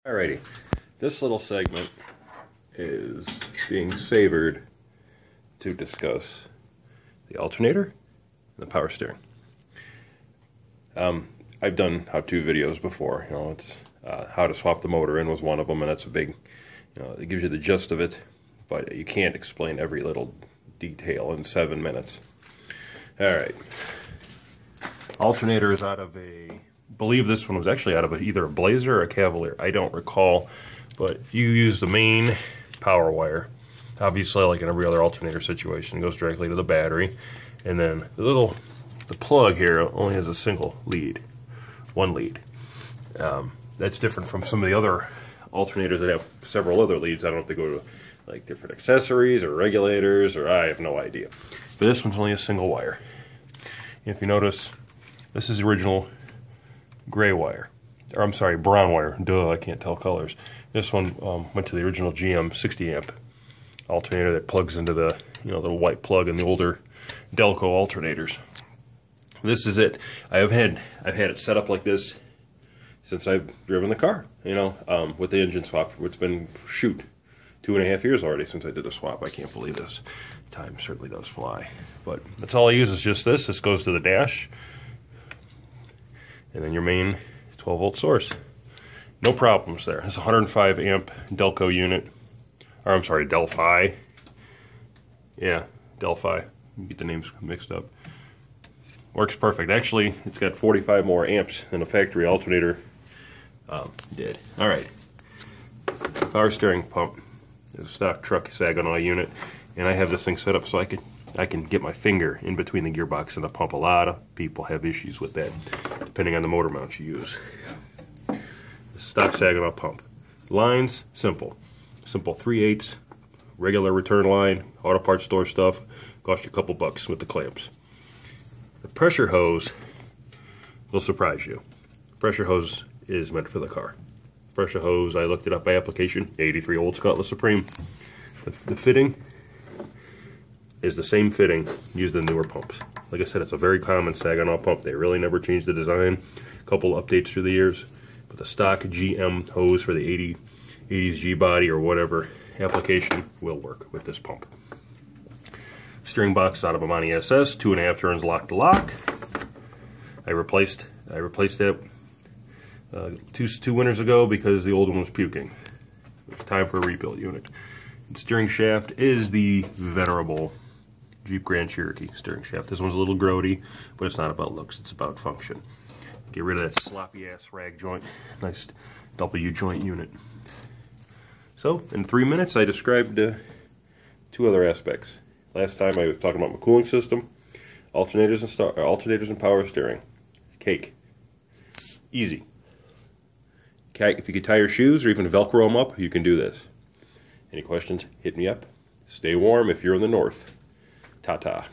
Alrighty, this little segment is being savored to discuss the alternator and the power steering. I've done how-to videos before. It's how to swap the motor in was one of them, and that's a big, it gives you the gist of it, but you can't explain every little detail in 7 minutes. Alright, alternator is out of I believe this one was actually out of either a Blazer or a Cavalier. I don't recall, but you use the main power wire. Obviously, like in every other alternator situation, it goes directly to the battery, and then the plug here only has a single lead, one lead. That's different from some of the other alternators that have several other leads. I don't know if they go to like different accessories or regulators, or I have no idea. But this one's only a single wire. If you notice, this is the original gray wire, or I'm sorry, brown wire. Duh, I can't tell colors. This one went to the original GM 60 amp alternator that plugs into the the white plug in the older Delco alternators. This is it. I've had it set up like this since I've driven the car. With the engine swap. It's been 2.5 years already since I did a swap. I can't believe this. Time certainly does fly. But that's all I use is just this. This goes to the dash, and then your main 12-volt source. No problems there. It's a 105 amp Delco unit, or I'm sorry, Delphi. Yeah, Delphi. Get the names mixed up. Works perfect. Actually, it's got 45 more amps than a factory alternator did. All right. Power steering pump is a stock truck Saginaw unit, and I have this thing set up so I can get my finger in between the gearbox and the pump. A lot of people have issues with that, depending on the motor mount you use. The stock Saginaw pump. Lines, simple. Simple 3/8, regular return line, auto parts store stuff. Cost you a couple bucks with the clamps. The pressure hose will surprise you. Pressure hose is meant for the car. Pressure hose, I looked it up by application, 83 Olds Cutlass Supreme. The fitting is the same fitting used in newer pumps. Like I said, it's a very common Saginaw pump. They really never changed the design. A couple updates through the years. But the stock GM hose for the 80s G-body or whatever application will work with this pump. Steering box out of a Monty SS, 2.5 turns lock to lock. I replaced that two winters ago because the old one was puking. It's time for a rebuild unit. The steering shaft is the venerable Jeep Grand Cherokee steering shaft. This one's a little grody, but it's not about looks, it's about function. Get rid of that sloppy ass rag joint. Nice W joint unit. So, in 3 minutes I described 2 other aspects. Last time I was talking about my cooling system, alternators and power steering. Cake. Easy. If you can tie your shoes or even Velcro them up, you can do this. Any questions? Hit me up. Stay warm if you're in the north. Ta-ta.